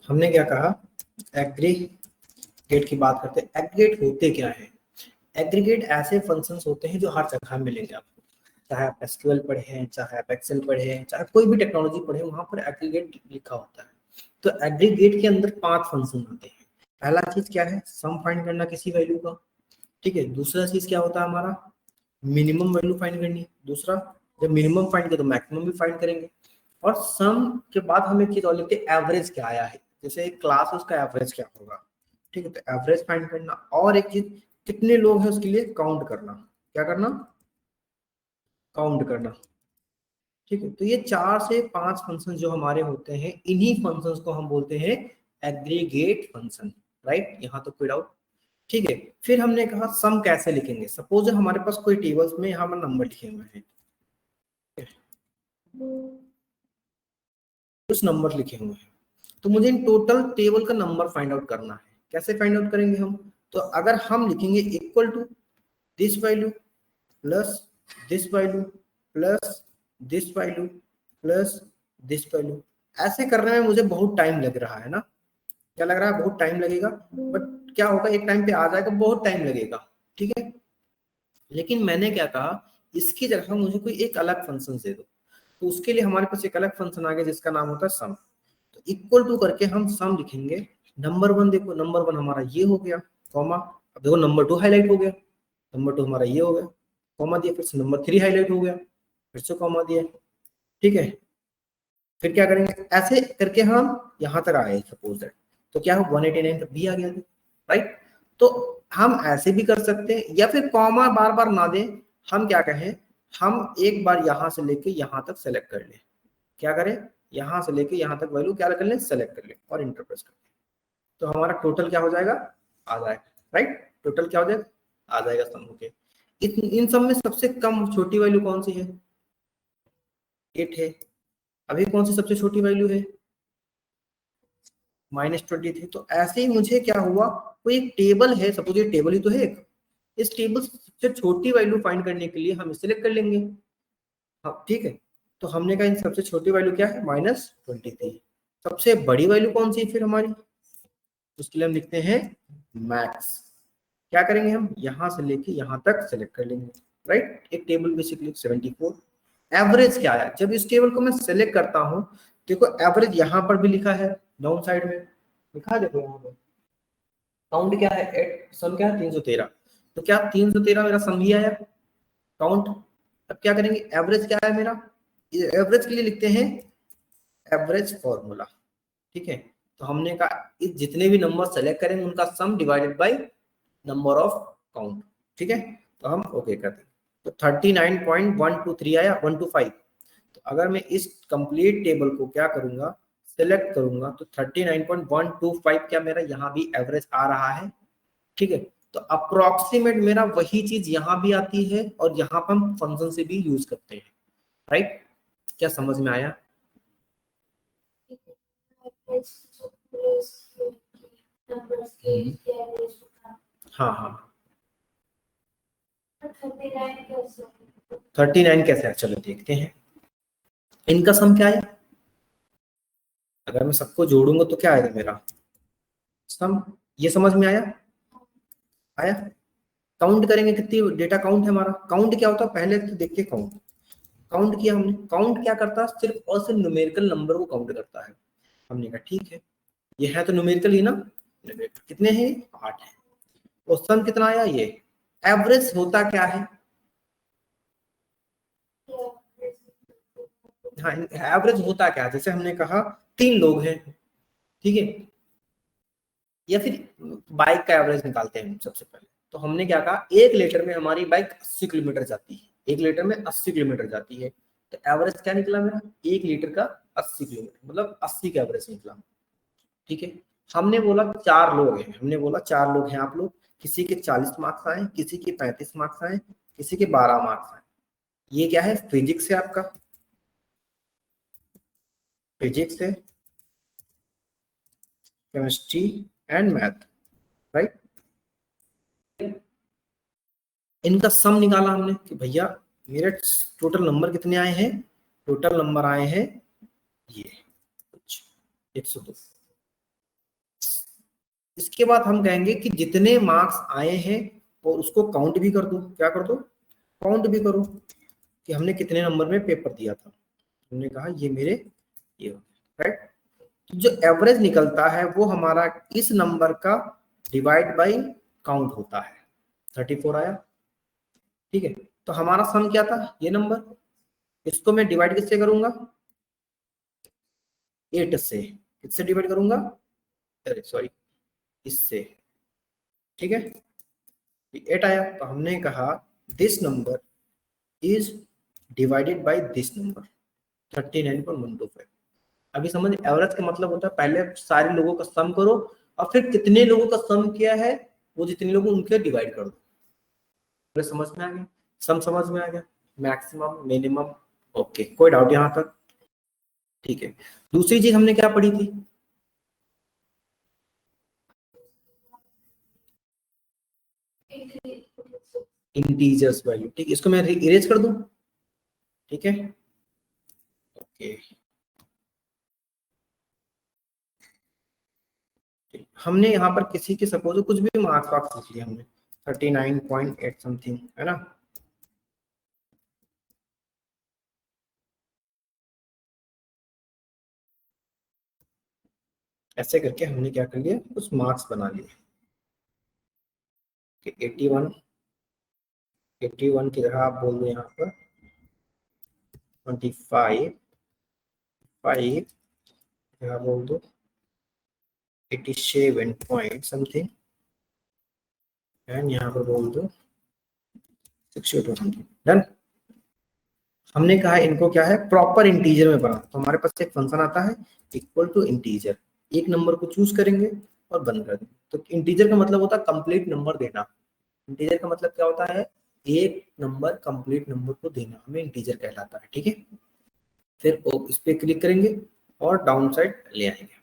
हमने क्या कहा, एग्रीगेट की बात करते हैं। एग्रीगेट होते क्या है? एग्रीगेट ऐसे फंक्शंस होते हैं जो हर जगह मिलेंगे आपको, चाहे आप एसक्यूएल पढ़े हैं, चाहे आप एक्सेल पढ़े हैं, चाहे कोई भी टेक्नोलॉजी पढ़े, वहां पर एग्रीगेट लिखा होता है। तो एग्रीगेट के अंदर 5 फंक्शन होते हैं। पहला चीज क्या है? सम फाइंड करना किसी वैल्यू का, ठीक है। दूसरा चीज क्या होता है हमारा? मिनिमम वैल्यू फाइंड करनी। दूसरा, जब मिनिमम फाइंड करें तो मैक्सिमम भी फाइंड करेंगे। और सम के बाद हम एक चीज और लिखते हैं, एवरेज क्या आया है, जैसे एक क्लास है उसका एवरेज क्या होगा, ठीक है। तो एवरेज फाइंड करना। और एक चीज, कितने लोग हैं उसके लिए काउंट करना। क्या करना? काउंट करना, ठीक है। तो ये 4 से 5 फंक्शन जो हमारे होते हैं, इन्हीं फंक्शंस को हम बोलते हैं एग्रीगेट फंक्शन, राइट। यहाँ तो कोई डाउट? ठीक है। फिर हमने कहा सम कैसे लिखेंगे। सपोज हमारे पास कोई टेबल्स में यहाँ पर नंबर लिखे हुए हैं, कुछ नंबर लिखे हुए हैं, तो मुझे इन टोटल टेबल का नंबर फाइंड आउट करना है। कैसे फाइंड आउट करेंगे हम? तो अगर हम लिखेंगे equal to this value plus this value plus this value plus this value, ऐसे करने में मुझे बहुत टाइम लग रहा है ना। क्या लग रहा है? बहुत टाइम लगेगा। बट क्या होगा, एक टाइम पे आ जाएगा, बहुत टाइम लगेगा, ठीक है। लेकिन मैंने क्या कहा, इसकी जगह मुझे कोई एक अलग फंक्शन दे दो। तो उसके लिए हमारे पास एक अलग फंक्शन आ गया जिसका नाम होता है सम। तो इक्वल टू करके हम सम लिखेंगे। नंबर 1, देखो नंबर 1 हमारा ये हो गया, कॉमा। अब देखो नंबर 2 हाईलाइट हो गया, नंबर 2 हमारा ये हो गया, कॉमा दिया। फिर से नंबर 3 हाईलाइट हो गया, फिर से कॉमा दिया, ठीक है। फिर क्या करेंगे, ऐसे करके हम यहाँ तक आए सपोज दैट। तो क्या हो, 189 तक भी आ गया, राइट। तो हम ऐसे भी कर सकते हैं, या फिर कॉमा बार बार ना दें। हम क्या कहें, हम एक बार यहाँ से लेके यहाँ तक सेलेक्ट कर लें। क्या करें, यहाँ से लेके यहाँ तक वैल्यू क्या कर लें, सेलेक्ट कर लें और इंटर प्रेस कर लें। तो हमारा टोटल क्या हो जाएगा, आ जाएगा, राइट। टोटल क्या हो जाएगा, आ जाएगा सम के। इन सब में सबसे कम छोटी वैल्यू कौन सी है? 8 है। अभी कौन सी सबसे छोटी वैल्यू है? -20 थी। तो ऐसे ही मुझे क्या हुआ, कोई एक टेबल है, सपोज ये टेबल ही तो है एक, इस टेबल से सबसे छोटी वैल्यू फाइंड करने के लिए हम सिलेक्ट कर लेंगे। हाँ, ठीक है। तो हमने कहा इन सबसे छोटी वैल्यू क्या है, -20 थी। सबसे बड़ी वैल्यू कौन सी फिर हमारी? उसके लिए हम लिखते हैं मैक्स। क्या करेंगे हम, यहां से लेके यहां तक सेलेक्ट कर लेंगे, राइट। एक टेबल बेसिकली 74। एवरेज क्या है, जब इस टेबल को मैं सेलेक्ट करता हूं, देखो एवरेज यहां पर भी लिखा है, डाउन साइड में लिखा है, देखो यहाँ पर काउंट क्या है, एट सम क्या है 313। तो क्या 313 मेरा सम ही आया काउंट। अब क्या करेंगे, एवरेज क्या है मेरा, एवरेज के लिए लिखते हैं एवरेज फॉर्मूला, ठीक है। तो हमने कहा इस जितने भी नंबर सेलेक्ट करेंगे उनका सम divided by number of count, ठीक है। तो हम ओके कर दें। तो 39.123 आया, 125। तो अगर मैं इस कंप्लीट टेबल को क्या करूंगा, सेलेक्ट करूंगा, तो 39.125 क्या मेरा यहाँ भी एवरेज आ रहा है, ठीक है। तो अप्रोक्सीमेट मेरा वही चीज यहाँ भी आती है और यहाँ पर हम फंक्शन से भी यूज करते हैं, राइट। क्या समझ में आया? हाँ हाँ। 39 कैसे है, चलो देखते हैं। इनका सम क्या है, अगर मैं सबको जोड़ूंगा तो क्या आएगा मेरा सम। ये समझ में आया? आया। काउंट करेंगे, कितनी डेटा काउंट है हमारा। काउंट क्या होता है, पहले तो देखिए काउंट। काउंट किया हमने, काउंट क्या करता है, सिर्फ और सिर्फ न्यूमेरिकल नंबर को काउंट करता है। हमने कहा ठीक है, ये है तो न्यूमेरिकल ही ना। कितने हैं, 8 है। और सम कितना आया, ये। एवरेज होता क्या है, हाँ एवरेज होता क्या है, जैसे हमने कहा 3 लोग हैं, ठीक है। या फिर बाइक का एवरेज निकालते हैं सबसे पहले। तो हमने क्या कहा, 1 लीटर में हमारी बाइक 80 किलोमीटर जाती है, 1 लीटर में 80 किलोमीटर जाती है। तो एवरेज क्या निकला मेरा, 1 लीटर का 80 किलोमीटर, मतलब 80 का एवरेज निकला, ठीक है। हमने बोला 4 लोग हैं, हमने बोला 4 लोग हैं आप लोग, किसी के 40 मार्क्स आए, किसी के 35 मार्क्स आए, किसी के 12 मार्क्स आए। ये क्या है, फिजिक्स है आपका, फिजिक्स है, केमिस्ट्री एंड मैथ, राइट। इनका सम निकाला हमने कि भैया मेरे टोटल नंबर कितने आए हैं, टोटल नंबर आए हैं ये 102। इसके बाद हम कहेंगे कि जितने मार्क्स आए हैं और उसको काउंट भी कर दो। क्या कर दो? काउंट भी करो कि हमने कितने नंबर में पेपर दिया था। हमने कहा ये मेरे ये, राइट। तो जो एवरेज निकलता है वो हमारा इस नंबर का डिवाइड बाय काउंट होता है। 34 आया, ठीक है। तो हमारा सम क्या था? ये नंबर, इसको मैं डिवाइड किससे करूंगा? 8 से। किससे डिवाइड करूंगा? अरे सॉरी, इससे, ठीक है। 8 आया तो हमने कहा this number is divided by this number 39.125। अभी समझ, एवरेज का मतलब होता है पहले सारे लोगों का सम करो और फिर कितने लोगों का सम किया है वो जितने लोग उनके डिवाइड कर दो। समझ में आ गया? सम समझ में आ गया? Maximum, minimum, okay. कोई डाउट यहां तक? ठीक है। दूसरी चीज हमने क्या पढ़ी थी? इंटीजर्स वैल्यू, ठीक। इसको मैं इरेज कर दूं, ठीक है, ओके। हमने यहाँ पर किसी के सपोज कुछ भी मार्क्स वार्क्स लिख लिया हमने, 39.8 समथिंग, है ना। ऐसे करके हमने क्या कर लिया, कुछ मार्क्स बना लिए कि 81 की जगह आप बोल दो यहाँ पर 25, 5 जगह बोल दो 87 पॉइंट समथिंग, एंड यहाँ पर बोल दो 62 समथिंग। डन। हमने कहा इनको क्या है, प्रॉपर इंटीजर में बना। तो हमारे पास एक फंक्शन आता है इक्वल टू इंटीजर, एक नंबर को चूज करेंगे और बंद कर देंगे। तो इंटीजर का मतलब होता है कंप्लीट नंबर देना। इंटीजर का मतलब क्या होता है? एक नंबर कंप्लीट नंबर को देना हमें इंटीजर कहलाता है, ठीक है। फिर इस पे क्लिक करेंगे और डाउन साइड ले आएंगे।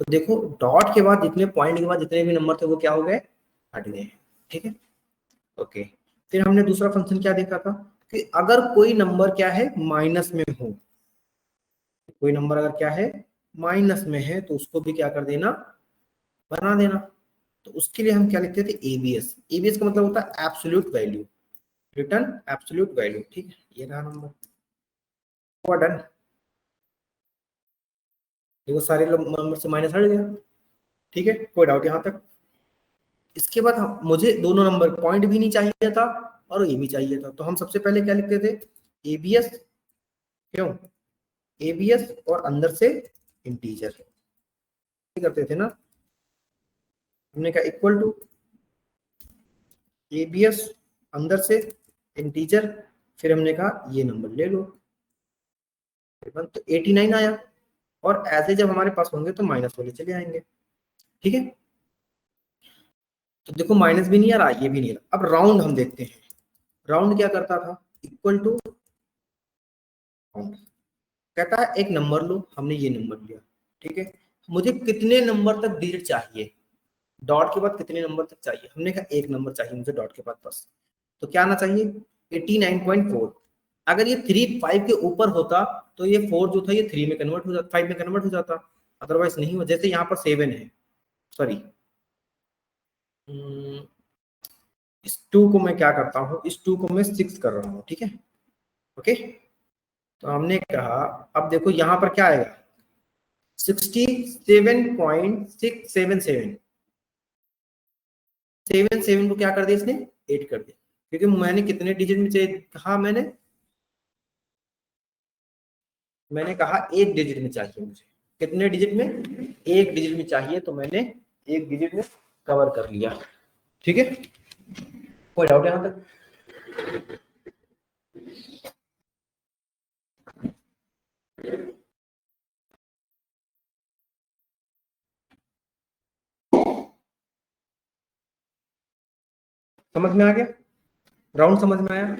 तो देखो डॉट के बाद जितने पॉइंट के बाद जितने भी नंबर थे वो क्या हो गए, हट गए, ठीक है, ओके। फिर हमने दूसरा फंक्शन क्या देखा था कि अगर कोई नंबर क्या है, माइनस में हो, कोई नंबर अगर क्या है, माइनस में है, तो उसको भी क्या कर देना, बना देना। तो उसके लिए हम क्या लिखते थे, एबीएस। एबीएस का मतलब होता है absolute value, return absolute value, ठीक है। ये रहा नंबर, हुआ डन। देखो सारे नंबर से माइनस हट गया, ठीक है। कोई डाउट यहाँ तक? इसके बाद मुझे दोनों नंबर पॉइंट भी नहीं चाहिए था और ये भी चाहिए था, तो हम सबसे पहले क्या लिखते थे, एबीएस, क्यों, एबीएस और अंदर से इंटीजर करते थे ना। हमने कहा इक्वल टू एबीएस अंदर से इंटीजर, फिर हमने कहा ये नंबर ले लो, तो 89 आया। और ऐसे जब हमारे पास होंगे तो माइनस वाले चले आएंगे, ठीक है। तो देखो माइनस भी नहीं आ रहा, ये भी नहीं आ रहा। अब राउंड हम देखते हैं, राउंड क्या करता था, इक्वल टू राउंड, कहता है एक नंबर लो, हमने ये नंबर लिया, ठीक है। मुझे कितने नंबर तक डिजिट चाहिए, डॉट के बाद कितने नंबर तक चाहिए, हमने कहा एक नंबर चाहिए मुझे डॉट के बाद बस। तो क्या आना चाहिए, 89.4। अगर ये 3 5 के ऊपर होता तो ये 4 जो था ये 3 में कन्वर्ट हो जाता, 5 में कन्वर्ट हो जाता, अदरवाइज नहीं हो। जैसे यहाँ पर 7 है, सॉरी, इस 2 को मैं क्या करता हूँ, इस 2 को मैं 6 कर रहा हूँ, ठीक है, ओके। तो हमने कहा अब देखो यहाँ पर क्या आएगा, 67.677, 77 को क्या कर दिया इसने, 8 कर दिया, क्योंकि मैंने कितने डिजिट में चाहिए कहा, मैंने कहा एक डिजिट में चाहिए मुझे, कितने डिजिट में, एक डिजिट में चाहिए, तो मैंने एक डिजिट में कवर कर लिया, ठीक है। कोई डाउट यहाँ तक? समझ में आ गया, राउंड समझ में आया,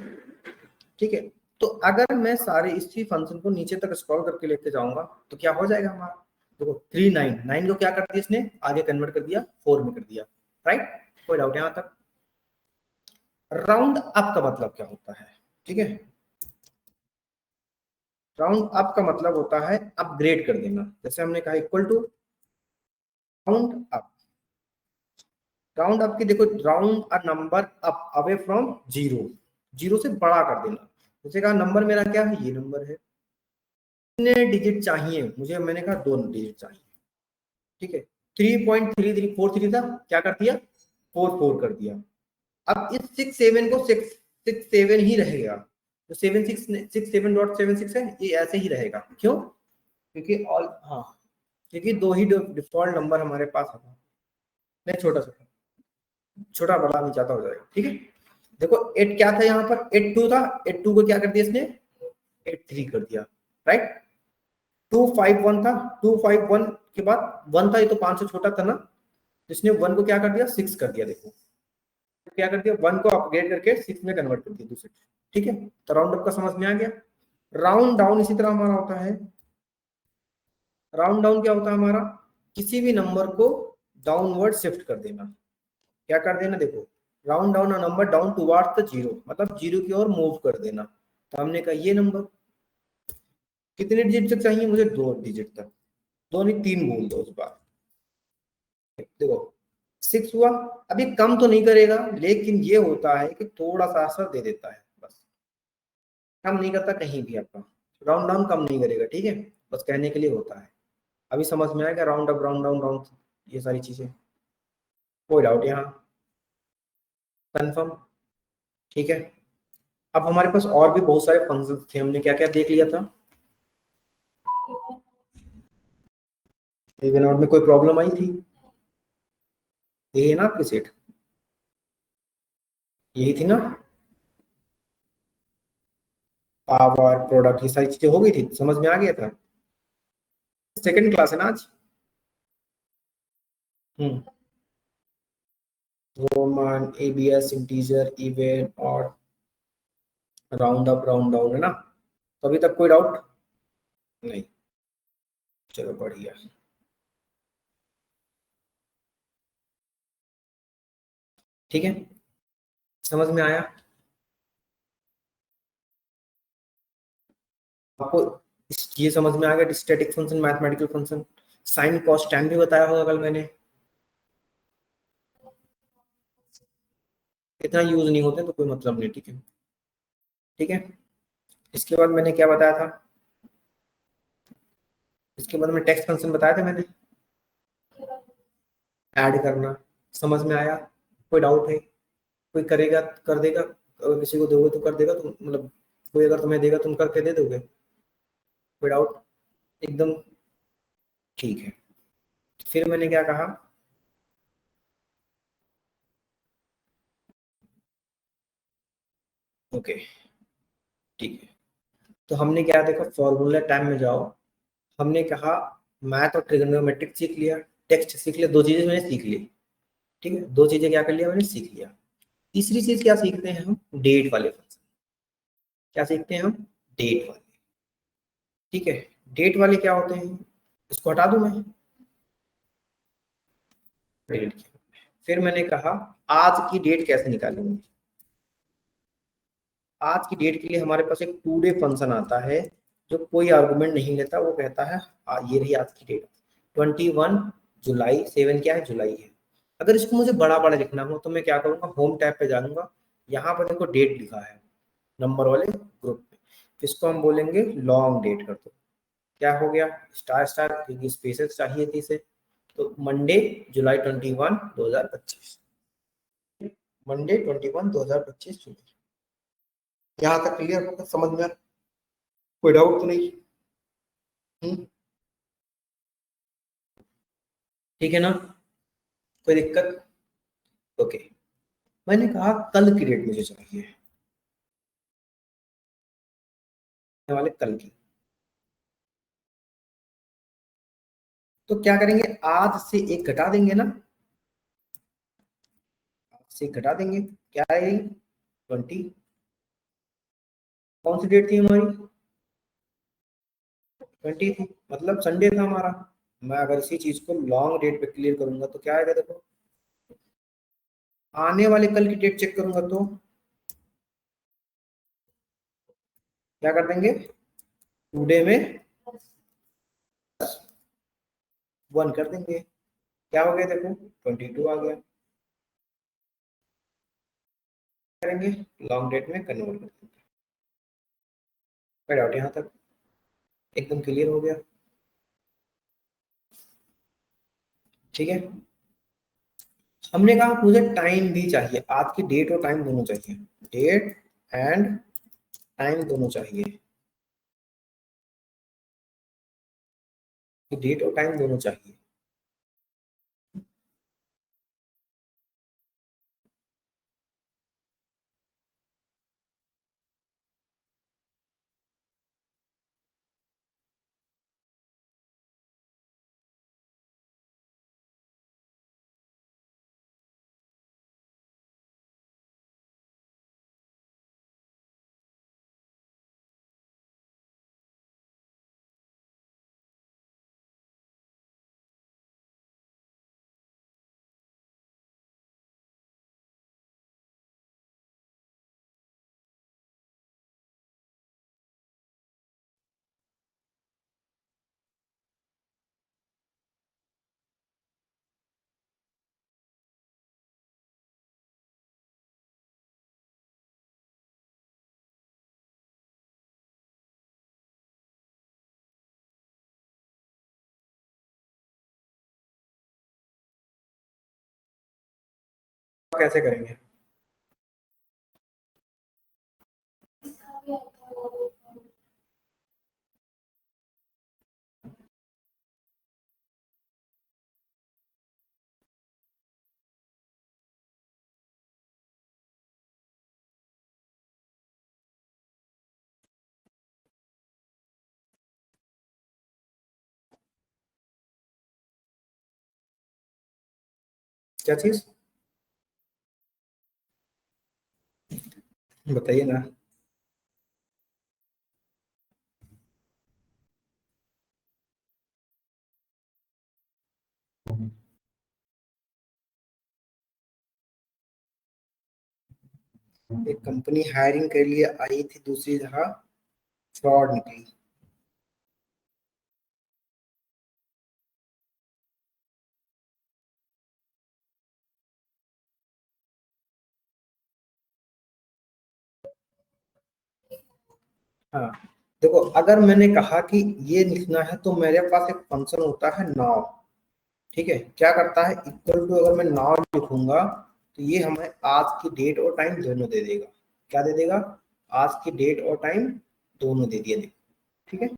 ठीक है। तो अगर मैं सारे इसी फंक्शन को नीचे तक स्क्रॉल करके लेके जाऊंगा तो क्या हो जाएगा हमारा, देखो 399 को क्या कर दिया इसने, आगे कन्वर्ट कर दिया 4 में कर दिया, राइट। कोई डाउट यहाँ तक? राउंड अप का मतलब क्या होता है, ठीक है। राउंड अप का मतलब होता है अपग्रेड कर देना। जैसे हमने कहा equal to round up, round up की देखो, round a number up away from zero, zero से बड़ा कर देना। जैसे कहा नंबर मेरा क्या है, ये नंबर है, कितने डिजिट चाहिए मुझे, मैंने कहा 2 डिजिट चाहिए, ठीक है। 3.3343 था, क्या कर दिया 44 कर दिया। अब इस 67 को 667 ही रहेगा, तो 767.76 है, ये ऐसे ही रहेगा। क्यों? क्योंकि ऑल, हाँ, क्योंकि दो ही डिफॉल्ट नंबर हमारे पास है। नहीं, छोटा छोटा, छोटा बड़ा नहीं चाहता, हो जाएगा, ठीक है। देखो 8 क्या था यहाँ पर, 82 था, 82 को क्या कर दिया इसने, 83 कर दिया, राइट। 251 था, 251 के बाद 1 था, ये तो 5 से छोटा था ना, तो इसने 1 को क्या कर दिया, 6 कर दिया। देखो क्या कर दिया, 1 को अपग्रेड करके 6 में कन्वर्ट कर दिया दूसरे, ठीक है। तो राउंड अप का समझ में आ गया। राउंड डाउन इसी तरह हमारा होता है। राउंड डाउन क्या होता है हमारा, किसी भी नंबर को डाउनवर्ड शिफ्ट कर देना। क्या कर देना, देखो round down a number down towards the zero, मतलब जीरो की ओर मूव कर देना। तो हमने कहा ये नंबर कितने डिजिट तक चाहिए मुझे, 2 डिजिट तक, 2 नहीं 3 बोल दो इस बार। देखो 6 हुआ, अभी कम तो नहीं करेगा, लेकिन ये होता है कि थोड़ा सा असर दे देता है, बस कम नहीं करता कहीं भी आपका। राउंड डाउन कम नहीं करेगा, ठीक है, बस कहने के लिए होता है। अभी समझ में आएगा, round up round down round, ये सारी चीजें, कोई डाउट यहाँ, कंफर्म, ठीक है। अब हमारे पास और भी बहुत सारे फंक्शन थे, हमने क्या क्या देख लिया था। इवन आउट में कोई प्रॉब्लम आई थी, ये है ना आपकी सेट, यही थी ना, पावर प्रोडक्ट, ये सारी चीजें हो गई थी, समझ में आ गया था। सेकंड क्लास है ना आज। हम्म, रोमन, एबीएस, इंटीजर, इवन और राउंड अप राउंड डाउन, है ना। तो अभी तक कोई डाउट नहीं, चलो बढ़िया, ठीक है, समझ में आया आपको। ये समझ में आ गया, static function, mathematical function, sine cos tan भी बताया होगा कल मैंने, इतना यूज नहीं होते तो कोई मतलब नहीं, ठीक है, ठीक है। इसके बाद मैंने क्या बताया था, इसके बाद में टेक्स्ट फंक्शन बताया था मैंने, ऐड करना, समझ में आया, कोई डाउट है, कोई करेगा कर देगा, अगर किसी को दोगे तो कर देगा, तो मतलब कोई अगर तुम्हें देगा तुम करके दे दोगे, कोई डाउट, एकदम ठीक है। फिर मैंने क्या कहा, ओके, ठीक है। तो हमने क्या देखा, फॉर्मूला टाइम में जाओ, हमने कहा मैथ और ट्रिग्नोमेट्रिक सीख लिया, टेक्स्ट सीख लिया, 2 चीजें मैंने सीख ली, ठीक है, 2 चीजें क्या कर लिया मैंने, सीख लिया। तीसरी चीज क्या सीखते हैं हम, डेट वाले फंक्शन, क्या सीखते हैं हम, डेट वाले, ठीक है। डेट वाले क्या होते हैं, इसको हटा दूं मैं, डेट की। फिर मैंने कहा आज की डेट कैसे निकालेंगे, आज की डेट के लिए हमारे पास एक टू डे फंक्शन आता है, जो कोई आर्गुमेंट नहीं लेता, वो कहता है ये रही आज की डेट, 21 जुलाई, 7 क्या है, जुलाई है। अगर इसको मुझे बड़ा बड़ा लिखना हो तो मैं क्या करूंगा, होम टैब पे जाऊंगा, यहाँ पर देखो डेट लिखा है नंबर वाले ग्रुप में, इसको हम बोलेंगे लॉन्ग डेट कर दो, क्या हो गया, स्टार स्टार, क्योंकि स्पेसेस चाहिए थी इसे। तो मंडे जुलाई 21 2025, मंडे 21 2025 जुलाई, यहाँ तक क्लियर होगा, समझ में कोई डाउट तो नहीं। हम्म, ठीक है ना, कोई दिक्कत, ओके। मैंने कहा कल की डेट मुझे चाहिए, वाले कल की, तो क्या करेंगे, आज से एक घटा देंगे ना, आज से एक घटा देंगे, क्या आएगी 20, कौन सी डेट थी हमारी, 20 थी, मतलब संडे था हमारा। मैं अगर इसी चीज को लॉन्ग डेट पे क्लियर करूंगा तो क्या आएगा, देखो आने वाले कल की डेट चेक करूंगा तो क्या कर देंगे, टुडे में 1 कर देंगे, क्या हो गया देखो 22 आ गया, करेंगे, लॉन्ग डेट में कन्वर्ट कर देंगे। कोई डाउट यहाँ तक? एकदम क्लियर हो गया? ठीक है। हमने कहा मुझे टाइम भी चाहिए, आज की डेट और टाइम दोनों चाहिए, डेट एंड टाइम दोनों चाहिए, डेट और टाइम दोनों चाहिए। कैसे करेंगे? क्या चीज बताइए ना। एक कंपनी हायरिंग के लिए आई थी, दूसरी जगह फ्रॉड निकली। हाँ, देखो अगर मैंने कहा कि ये लिखना है तो मेरे पास एक फंक्शन होता है नाउ। ठीक है, क्या करता है, इक्वल टू अगर मैं नाउ लिखूंगा तो ये हमें आज की डेट और टाइम दोनों दे देगा। क्या दे देगा? आज की डेट और टाइम दोनों दे दिया। ठीक है।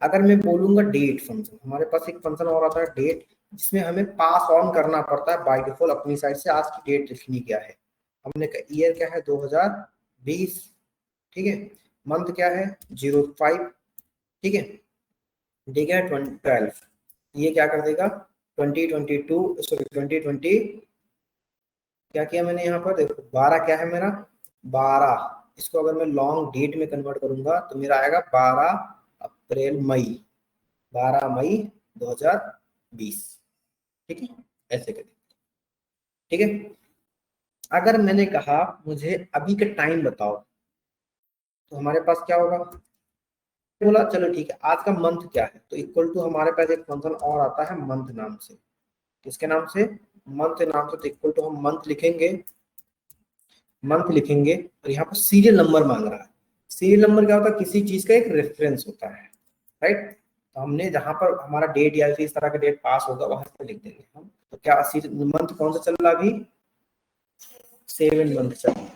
अगर मैं बोलूंगा डेट फंक्शन, हमारे पास एक फंक्शन और आता है डेट, जिसमें हमें पास ऑन करना पड़ता है बाय डिफॉल्ट अपनी साइड से आज की डेट लिखनी क्या है। हमने कहा ईयर क्या है, 2020। ठीक है। मंथ क्या है, 05। ठीक है। डे क्या है, 12। ये क्या कर देगा, 2022, सॉरी 2020। क्या किया मैंने यहाँ पर, देखो 12 क्या है मेरा, 12। इसको अगर मैं लॉन्ग डेट में कन्वर्ट करूंगा तो मेरा आएगा 12 अप्रैल मई, 12 मई 2020। ठीक है, ऐसे करें। ठीक है। अगर मैंने कहा मुझे अभी का टाइम बताओ, तो हमारे पास क्या होगा, बोला चलो ठीक है, आज का मंथ क्या है, तो इक्वल टू हमारे पास एक फंक्शन और आता है मंथ नाम से। किसके नाम से, मंथ नाम से। तो इक्वल टू हम मंथ लिखेंगे, मंथ लिखेंगे, और यहाँ पर सीरियल नंबर मांग रहा है। सीरियल नंबर क्या होता है, किसी चीज का एक रेफरेंस होता है, राइट। तो हमने जहां पर हमारा डेट या इस तरह का डेट पास होगा वहां पे लिख देंगे हम। तो क्या मंथ कौन सा चल रहा है अभी, 7 मंथ चल रहा है,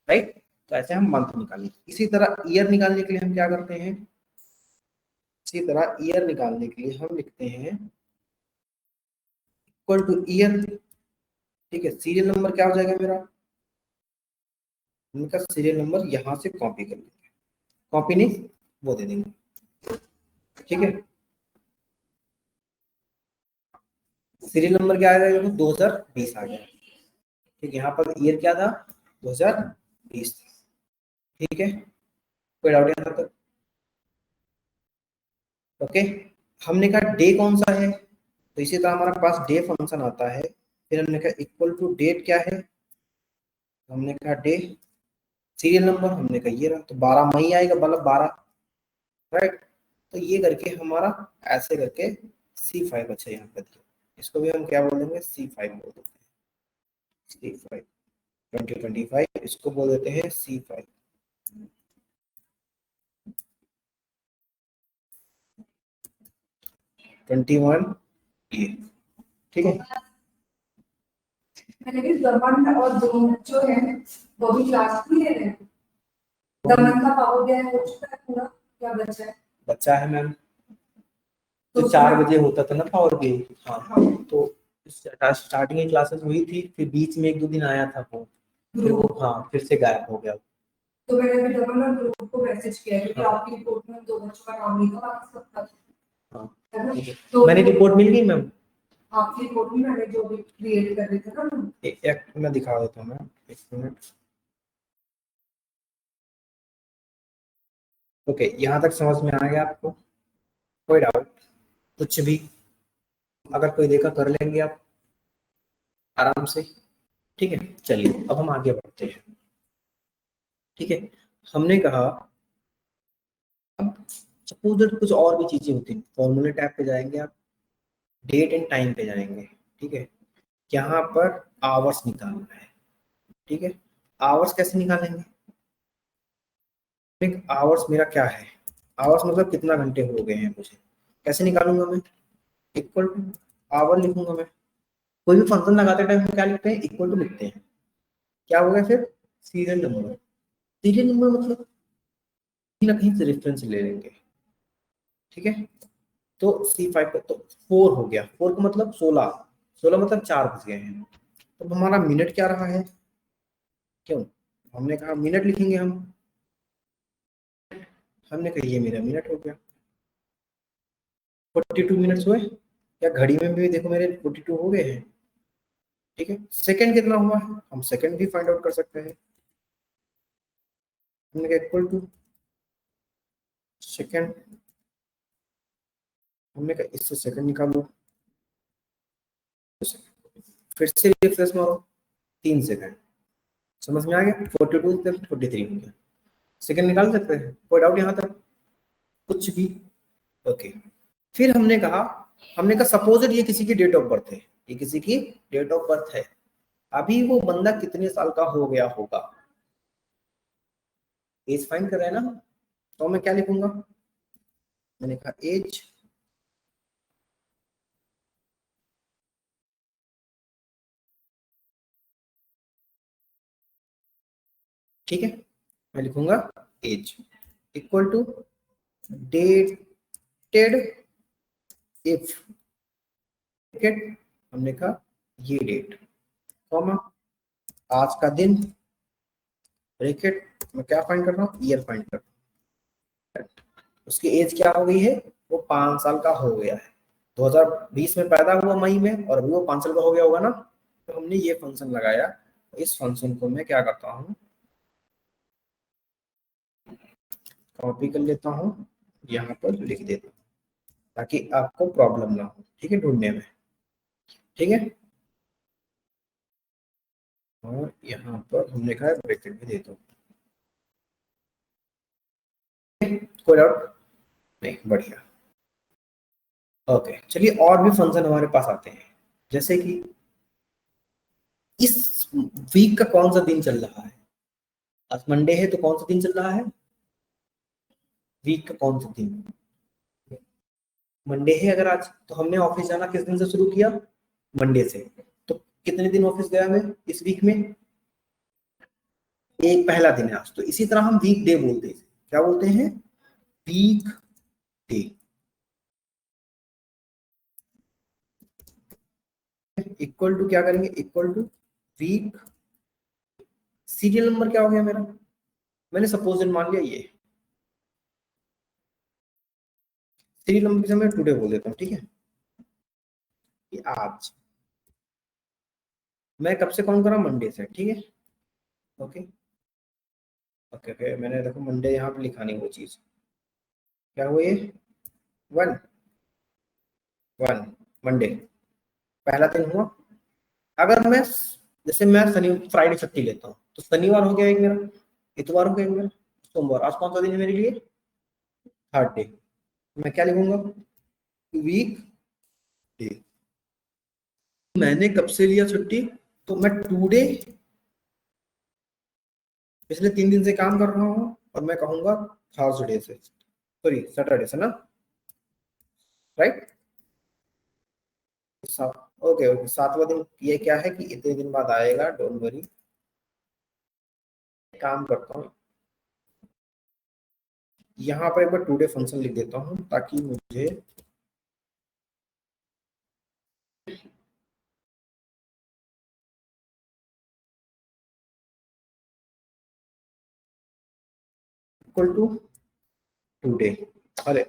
राइट। तो ऐसे हम मंथ निकालेंगे। इसी तरह ईयर निकालने के लिए हम क्या करते हैं, इसी तरह ईयर निकालने के लिए हम लिखते हैं इक्वल टू ईयर। ठीक है, सीरियल नंबर क्या हो जाएगा मेरा, उनका सीरियल नंबर यहाँ से कॉपी कर लेंगे, कॉपी नहीं वो दे देंगे। ठीक है, सीरियल नंबर क्या आ जाएगा, 2020 आ गया। ठीक है, यहाँ पर ईयर क्या था, 2020। ठीक है, कोई डाउट यहाँ तक? ओके। हमने कहा डे कौन सा है, तो इसी तरह हमारे पास डे फंक्शन आता है। फिर हमने कहा इक्वल टू डेट क्या है, हमने कहा डे, सीरियल नंबर हमने कहा ये रहा, तो 12 मई आएगा, मतलब 12, राइट। तो ये करके हमारा ऐसे करके C5 अच्छा यहाँ पे दिया, इसको भी हम क्या बोल देंगे, C5 बोल देते हैं, C5। 2025, इसको बोल देते हैं C5। 21 ये, ठीक है। लेकिन दमन और जो है वो भी क्लास में ले रहे हैं। दमन का पावर गया हो चुका है पूरा, क्या बचा है? बच्चा है मैम, तो 4 बजे होता था ना पावर बी। हाँ, तो स्टार्टिंग की क्लासेस हुई थी, फिर बीच में 1-2 दिन आया था वो, फिर वो हाँ फिर से गायब हो गया। तो मैंने भी डबल और ग्रुप को मैसेज किया कि आपकी रिपोर्ट में 2 बच्चों का नाम नहीं था, बाकी सब था। हाँ, तो मैंने रिपोर्ट मिल गई मैम, आपकी रिपोर्ट में मैंने जो भी क्रिएट कर रहे थे ना, एक मैं दिखा देता हूँ मैम, 1 मिनट। ओके, यहाँ तक समझ में आ गया आपको? कोई डाउट कुछ भी? अगर कोई देखा कर लेंगे आप आराम से, ठीक है। चलिए अब हम आगे बढ़ते हैं, ठीक है। हमने कहा अब सपोज कुछ और भी चीजें होती हैं, फॉर्मूले टैब पे जाएंगे आप, डेट एंड टाइम पे जाएंगे, ठीक है। यहाँ पर आवर्स निकालना है, ठीक है। आवर्स कैसे निकालेंगे? आवर्स मेरा क्या है, आवर्स मतलब कितना घंटे हो गए हैं मुझे, कैसे निकालूंगा मैं? इक्वल टू आवर लिखूंगा मैं। कोई भी फंक्शन लगाते टाइम हम क्या लिखते हैं? इक्वल टू लिखते हैं। क्या हो गया फिर? Serial number. सीरियल नंबर मतलब कहीं ना कहीं से रेफरेंस ले लेंगे, ठीक है। तो C5 का तो 4 हो गया, 4 का मतलब 16, 16 मतलब 4 बज गए हैं। तो हमारा मिनट क्या रहा है? क्यों हमने कहा मिनट लिखेंगे हम, हमने कहा ये मेरा मिनट हो गया। 42 मिनट्स हुए, या घड़ी में भी देखो मेरे 42 हो गए हैं, ठीक है। सेकंड कितना हुआ है? हम सेकंड भी फाइंड आउट कर सकते हैं। हमने कहा इक्वल टू सेकंड, हमने कहा इससे सेकंड निकालो, फिर से रिफ्रेश मारो, 3 सेकंड। समझ में आ गया? 42 से 43 हो गया। सेकंड निकाल सकते हैं, कोई डाउट यहाँ तक कुछ भी? ओके। फिर हमने कहा सपोज ये किसी की डेट ऑफ बर्थ है, ये किसी की डेट ऑफ बर्थ है। अभी वो बंदा कितने साल का हो गया होगा? एज फाइंड कर रहे हैं ना, तो मैं क्या लिखूंगा? मैंने कहा एज, ठीक है। मैं लिखूंगा age equal to dated if, हमने कहा ये डेट, कॉमा आज का दिन, ब्रैकेट मैं क्या फाइंड कर रहा हूँ? ईयर फाइंड कर रहा हूँ। उसकी एज क्या हो गई है? वो 5 साल का हो गया है। 2020 में पैदा हुआ मई में, और अभी वो 5 साल का हो गया होगा ना। तो हमने ये फंक्शन लगाया, इस फंक्शन को मैं क्या करता हूँ, कॉपी कर लेता हूँ, यहाँ पर लिख देता हूँ, ताकि आपको प्रॉब्लम ना हो, ठीक है, ढूंढने में, ठीक है। और यहाँ पर हमने कहा ब्रैकेट भी दे दो, कोई डाउट नहीं? बढ़िया। ओके, चलिए और भी फंक्शन हमारे पास आते हैं, जैसे कि इस वीक का कौन सा दिन चल रहा है? आज मंडे है, तो कौन सा दिन चल रहा है? वीक का कौन सा दिन? मंडे है अगर आज, तो हमने ऑफिस जाना किस दिन से शुरू किया? मंडे से। तो कितने दिन ऑफिस गया मैं इस वीक में? एक पहला दिन है आज, तो इसी तरह हम वीक डे बोलते हैं। क्या बोलते हैं? Week day. इक्वल टू क्या करेंगे? Equal to week, serial number क्या हो गया मेरा? मैंने सपोज मान लिया ये सीरियल नंबर की, मैं टुडे बोल देता हूँ, ठीक है। कि आज मैं कब से काउंट कर रहा हूँ? मंडे से, ठीक है। ओके ओके ओके, मैंने देखो मंडे यहाँ पे लिखा नहीं वो चीज, क्या हुआ ये? 1 1 मंडे पहला दिन हुआ। अगर मैं जैसे मैं शनि फ्राइडे छुट्टी लेता हूँ, तो शनिवार हो गया एक मेरा, इतवार हो गया एक मेरा, सोमवार, आज कौन सा दिन है मेरे लिए? Third day. मैं क्या लिखूंगा? Weekday. मैंने कब से लिया छुट्टी? तो मैं टुडे पिछले 3 दिन से काम कर रहा हूँ और मैं कहूंगा थर्सडे से, सॉरी सैटरडे से ना, राइट। ओके ओके, 7वां दिन ये क्या है कि इतने दिन बाद आएगा, डोंट वरी। काम करता हूँ, यहाँ पर एक बार टुडे फंक्शन लिख देता हूँ ताकि मुझे इक्वल टू टुडे, अरे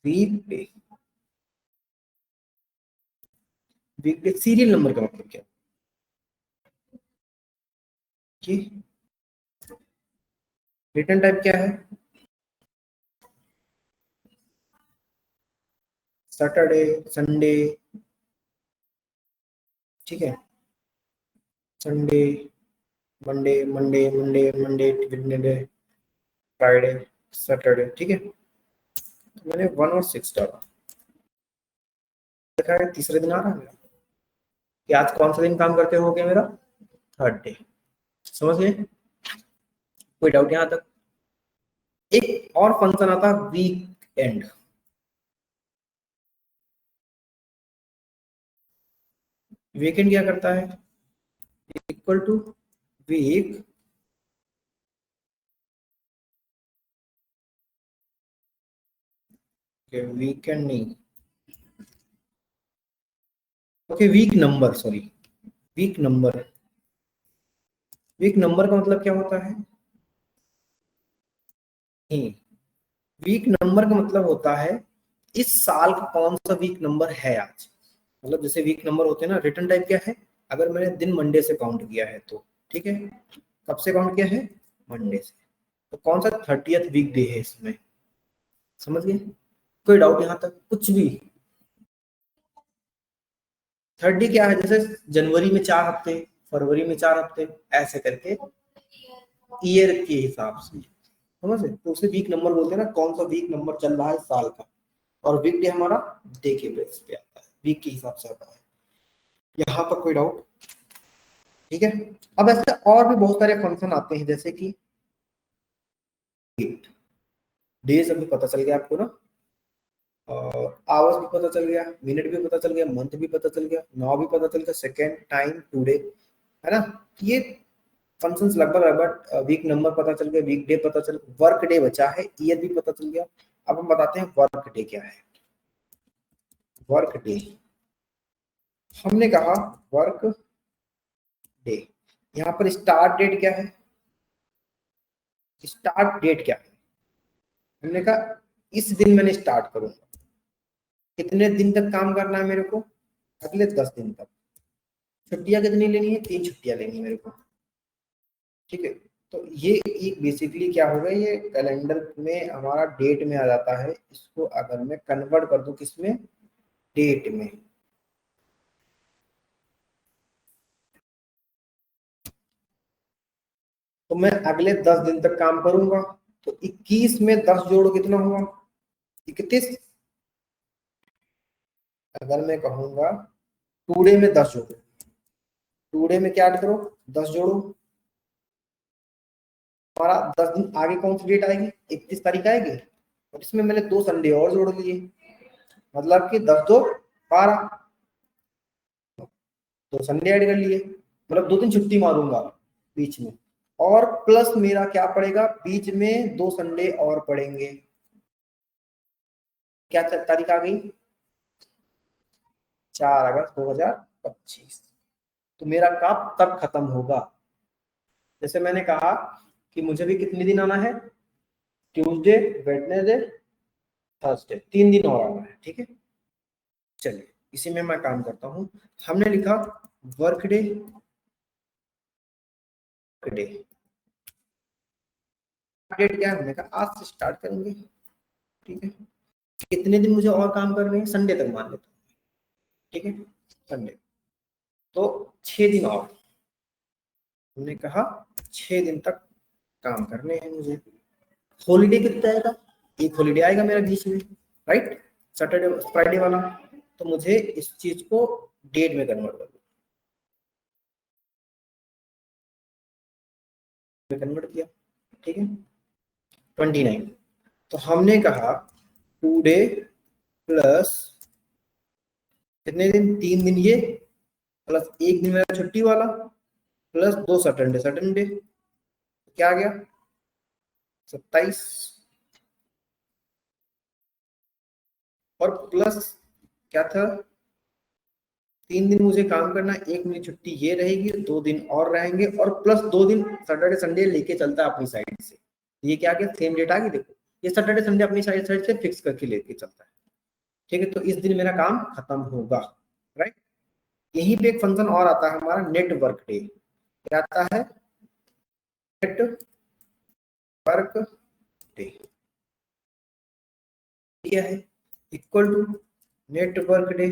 वीकडे, वीकडे सीरियल नंबर का मतलब क्या कि रिटर्न टाइप क्या है, सैटरडे, संडे, ठीक है, Sunday, Monday, Monday, Monday, Monday, Tuesday, Friday, Saturday, ठीक है। तो मैंने 1 और 6 डाला, देखा है तीसरे दिन आ रहा है मेरा कि आज कौन सा दिन काम करते हो गया मेरा, थर्ड डे। समझ गए, कोई डाउट यहाँ तक। एक और फंक्शन आता है वीक एंड, वीकेंड क्या करता है, इक्वल टू वीक वीकेंड नहीं, okay week number, sorry week number, week number का मतलब क्या होता है, वीक नंबर का मतलब होता है इस साल का कौन सा वीक नंबर है आज। मतलब जैसे वीक नंबर होते हैं ना, रिटर्न टाइप क्या है, अगर मैंने दिन मंडे से काउंट किया है तो, ठीक है, कब से काउंट किया है, मंडे से, तो कौन सा 30th वीक डे है इसमें। समझ गए, कोई डाउट यहाँ तक कुछ भी। 30 क्या है, जैसे जनवरी में 4 हफ्ते, फरवरी में 4 हफ्ते, ऐसे करके ईयर के हिसाब से, समझ गए, तो उसे वीक नंबर बोलते हैं ना, कौन सा वीक नंबर चल रहा है साल का। और वीक डे हमारा डे के बेस पे आता है, वीक के हिसाब से आता है। यहाँ पर कोई डाउट, ठीक है। अब ऐसे और भी बहुत सारे फंक्शन आते हैं, जैसे कि डेज अभी पता चल गया आपको ना, और आवर्स भी पता चल गया, मिनट भी पता चल गया, मंथ भी पता चल गया, नाउ भी पता चल गया, सेकेंड, टाइम, टुडे, है ना। ये फंक्शंस लगभग लगभग, वीक नंबर पता चल गया, वीक डे पता चल, वर्क डे बचा है, ईयर भी पता चल गया। अब हम बताते हैं वर्क डे क्या है। वर्क डे, हमने कहा वर्क डे, यहाँ पर स्टार्ट डेट क्या है, स्टार्ट डेट क्या है, हमने कहा इस दिन मैंने स्टार्ट करूंगा, कितने दिन तक काम करना है मेरे को, अगले 10 दिन तक। छुट्टियां कितनी लेनी है, 3 छुट्टियां लेनी है मेरे को, ठीक है। तो ये एक बेसिकली क्या होगा, ये कैलेंडर में हमारा डेट में आ जाता है, इसको अगर मैं कन्वर्ट कर दूं किसमें, डेट में, तो मैं अगले 10 दिन तक काम करूंगा, तो 21 में 10 जोड़ो कितना हुआ, 31। अगर मैं कहूंगा टुडे में 10 जोड़ो, टुडे में क्या ऐड करो, 10 जोड़ो, हमारा 10 दिन आगे कौन सी डेट आएगी, 31 तारीख आएगी, और इसमें मैंने 2 संडे और जोड़ लिए, मतलब कि 10 2 12, तो संडे ऐड कर लिए, मतलब 2 दिन छुट्टी मारूंगा बीच में, और प्लस मेरा क्या पड़ेगा, बीच में 2 संडे और पड़ेंगे। क्या तारीख आ गई, 4 अगस्त 2025, तो मेरा काम तब खत्म होगा। जैसे मैंने कहा कि मुझे भी कितने दिन आना है, ट्यूसडे, वेडनेसडे, थर्सडे, 3 दिन और आना है, ठीक है। चलिए इसी में मैं काम करता हूँ। हमने लिखा वर्क डे, डे डेट क्या है, हमने कहा आज से स्टार्ट करेंगे, ठीक है। कितने दिन मुझे और काम करने हैं, संडे तक मान लेता हूँ, ठीक है, संडे, तो 6 दिन और, हमने कहा 6 दिन तक काम करने हैं मुझे। हॉलीडे कितना आएगा, एक हॉलीडे आएगा मेरा बीच में, राइट, सैटरडे फ्राइडे वाला, तो मुझे इस चीज को डेट में कन्वर्ट कर दो, में कन्वर्ट किया, ठीक है। 29, तो हमने कहा टुडे प्लस कितने दिन, 3 दिन ये, प्लस 1 दिन मेरा छुट्टी वाला, प्लस 2 सैटरडे सैटरडे, क्या आ गया 27, और प्लस क्या था, 3 दिन मुझे काम करना, 1 मेरी छुट्टी ये रहेगी, 2 दिन और रहेंगे, और प्लस 2 दिन सैटरडे संडे लेके चलता है अपनी साइड से। ये क्या क्या सेम डेट आ गई, देखो ये सैटरडे संडे अपनी साइड से फिक्स करके लेके चलता है, ठीक है। तो इस दिन मेरा काम खत्म होगा, राइट। यहीं पे एक फंक्शन और आता है हमारा नेटवर्क डे, क्या आता है, नेटवर्क डे, क्या है, इक्वल टू नेटवर्क डे,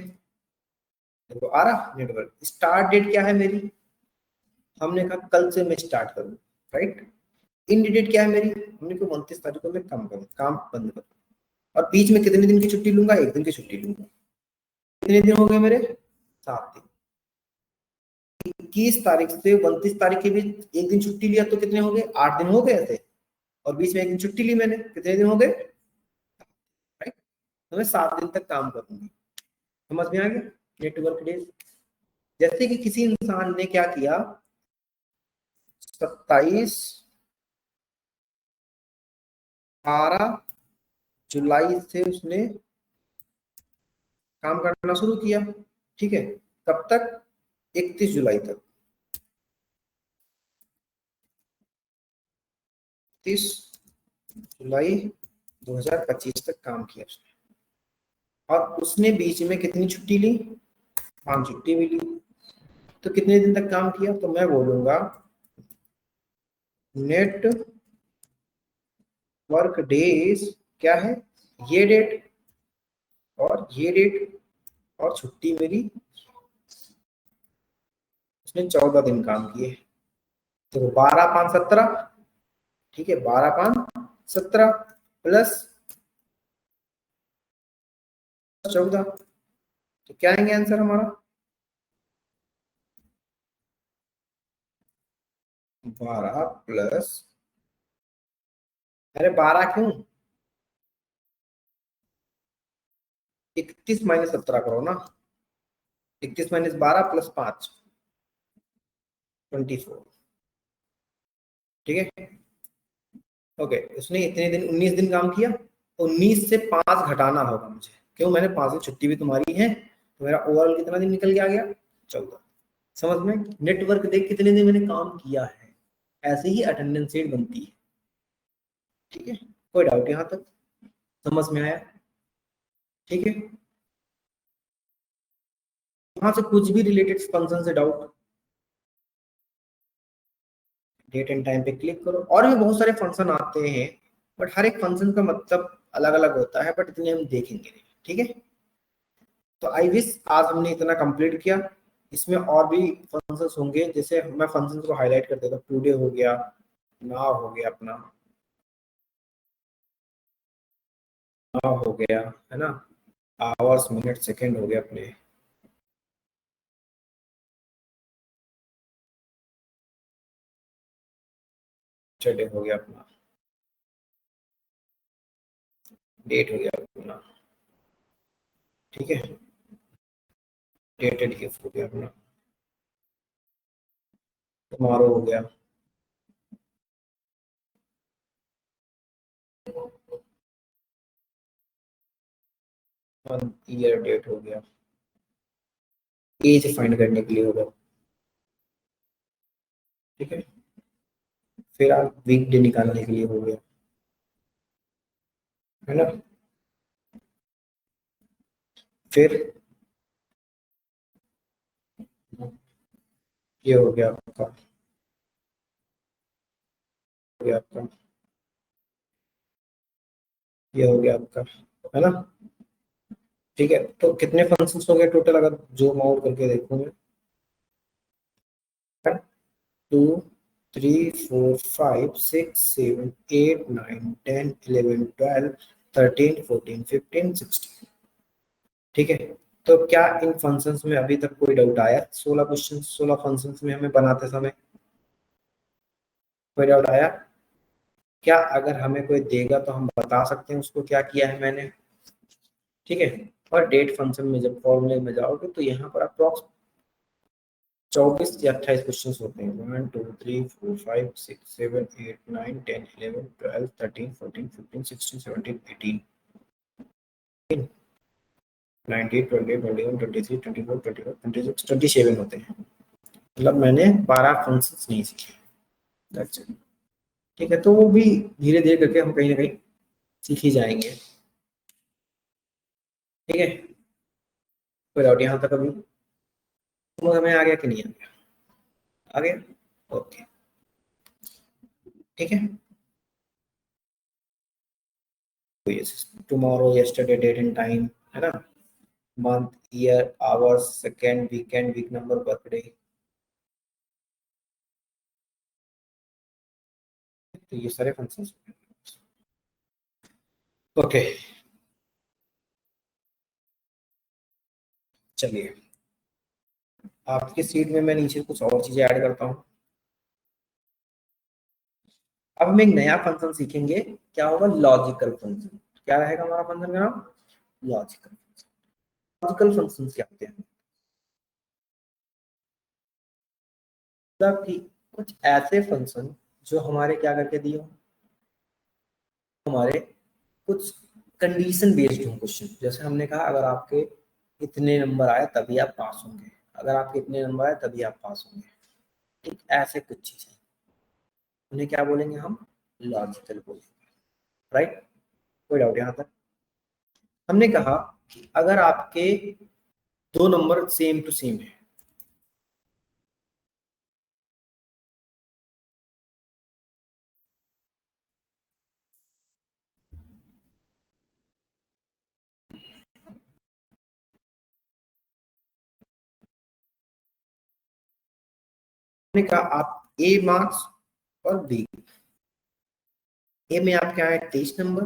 देखो आ रहा, नेटवर्क स्टार्ट डेट क्या है मेरी, हमने कहा कल से मैं स्टार्ट करूँ, राइट। इन डेट क्या है मेरी, हमने कहा 29 तारीख को मैं काम करूँ, काम बंद करूँ, और बीच में कितने दिन की छुट्टी लूंगा, 1 दिन की छुट्टी लूंगा। कितने दिन हो गए मेरे, 7 दिन। 21 तारीख से 29 तारीख के बीच 1 दिन छुट्टी लिया तो कितने हो गए, 8 दिन हो गए ऐसे, और बीच में 1 दिन छुट्टी ली मैंने, कितने दिन हो गए, राइट। तो मैं 7 दिन तक काम करूंगी, समझ में आ गया नेटवर्क डेज। जैसे कि किसी इंसान ने क्या किया, 27/12 जुलाई से उसने काम करना शुरू किया, ठीक है, कब तक, 31 जुलाई तक, 31 जुलाई 2025 तक काम किया उसने, और उसने बीच में कितनी छुट्टी ली, 5 छुट्टी मिली, तो कितने दिन तक काम किया, तो मैं बोलूंगा नेट वर्क डेज क्या है, ये डेट और ये डेट, और छुट्टी मेरी, उसने 14 दिन काम किए, तो 12/5 17, ठीक है, 12/5 17 प्लस 14, तो क्या आएंगे आंसर हमारा, 12 प्लस, अरे 12 क्यों, 31 - 17 करो ना, 31 - 12 + 5 24, ठीक है। ओके, उसने इतने दिन 19 दिन काम किया, 19 से 5 घटाना होगा मुझे, क्यों, मैंने 5 दिन छुट्टी भी तुम्हारी है, तो मेरा ओवरऑल कितना दिन निकल के आ गया, 14, समझ में। नेटवर्क देख कितने दिन मैंने काम किया है, ऐसे ही अटेंडेंस शीट बनती है, ठीक है। कोई डाउट यहाँ तक, समझ में आया, ठीक है। यहाँ से कुछ भी रिलेटेड फंक्शन से डाउट, डेट एंड टाइम पे क्लिक करो, और भी बहुत सारे फंक्शन आते हैं, बट हर एक फंक्शन का मतलब अलग अलग होता है, बट इतने हम देखेंगे नहीं, ठीक है। तो आई विश आज हमने इतना कंप्लीट किया, इसमें और भी फंक्शंस होंगे, जैसे मैं फंक्शंस को हाईलाइट कर देता हूँ, टुडे हो गया, नाउ हो गया अपना, नाउ हो गया, है ना, आवर्स मिनट सेकंड हो गया अपने, डे हो गया अपना, डेट हो गया अपना, ठीक है, डेटेड गिफ्ट हो गया अपना, टुमारो हो गया, मंथ ईयर डेट हो गया, एज फाइंड करने के लिए होगा, ठीक है। फिर आप वीक डे निकालने के लिए हो गया, है ना। फिर ये हो गया आपका, हो गया आपका, ये हो गया आपका, है ना, ठीक है। तो कितने फंक्शंस हो गए टोटल, अगर जो आउट करके देखूं मैं, 2 3 4 5 6 7 8 9 10 11 12 13 14 15 16, ठीक है। तो क्या इन फंक्शंस में अभी तक कोई डाउट आया, 16 क्वेश्चन 16 फंक्शंस में हमें बनाते समय, कोई डाउट आया? क्या अगर हमें कोई देगा तो हम बता सकते हैं उसको क्या किया है मैंने, ठीक है। और डेट फंक्शन में जब फॉर्मूले में जाओगे तो यहाँ पर अप्रॉक्स 24 या 28 क्वेश्चन होते हैं। 1 2 3 4 5 6 7 8 9 10 11 12 13 14 15 16 17 18 19 20 21 23 24 25 26 27 होते हैं। मतलब मैंने 12 फंक्शंस नहीं सीखे। That's it. ठीक है, तो वो भी धीरे धीरे करके हम कहीं ना कहीं सीख ही जाएंगे। ठीक है, कोई डाउट यहाँ तक अभी? तो हमें आ गया कि नहीं आ गया? आ गया, ओके, ठीक है। Tomorrow, yesterday, date and time, है ना, month, year, hours, second, weekend, week number, birthday, तो ये सारे फंक्शंस। ओके, चलिए आपकी सीट में मैं नीचे कुछ और चीजें ऐड करता हूँ। अब हम एक नया फंक्शन सीखेंगे, क्या होगा? Logical function. क्या रहेगा हमारा फंक्शन का नाम? लॉजिकल। लॉजिकल फंक्शन क्या होते हैं? मतलब कि कुछ ऐसे फंक्शन जो हमारे क्या करके दिए हो, हमारे कुछ कंडीशन बेस्ड हो क्वेश्चन। जैसे हमने कहा अगर आपके इतने नंबर आए तभी आप पास होंगे, अगर आपके इतने नंबर आए तभी आप पास होंगे, ठीक, ऐसे कुछ चीजें, उन्हें क्या बोलेंगे हम? लॉजिकल बोलेंगे, राइट। कोई डाउट यहाँ तक? हमने कहा कि अगर आपके दो नंबर सेम टू सेम है, हमने कहा आप ए मार्क्स और बी, ए में आपके आए 23 नंबर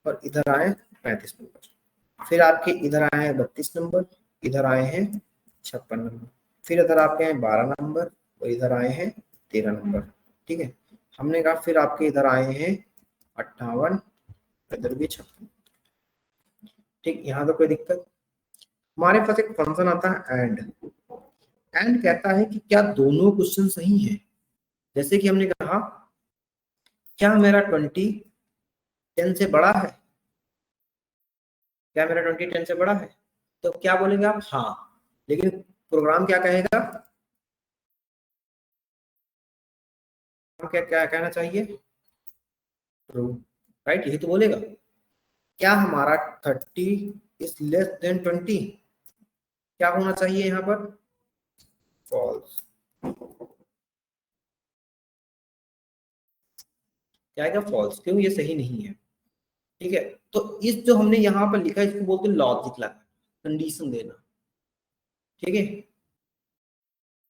और इधर आए 35 नंबर, फिर आपके इधर आए हैं 32 नंबर, इधर आए हैं 56 नंबर, फिर इधर आपके हैं 12 नंबर और इधर आए हैं 13 नंबर, ठीक है। हमने कहा फिर आपके इधर आए हैं 58, इधर भी 56, ठीक। यहाँ तो कोई दिक्कत? हमारे पास एक फंक्शन आता है एंड। एंड कहता है कि क्या दोनों क्वेश्चन सही हैं। जैसे कि हमने कहा क्या मेरा 20 10 से बड़ा है, क्या मेरा 20 10 से बड़ा है, तो क्या बोलेंगे आप? हाँ। लेकिन प्रोग्राम क्या कहेगा? क्या क्या कहना चाहिए? ट्रू, राइट, यही तो बोलेगा। क्या हमारा 30 इज लेस देन 20, क्या होना चाहिए यहाँ पर? फॉल्स। क्या आएगा? फॉल्स। क्यों? ये सही नहीं है, ठीक है। तो इस जो हमने यहाँ पर लिखा है इसको बोलते हैं लॉजिक लगा, कंडीशन देना, ठीक है।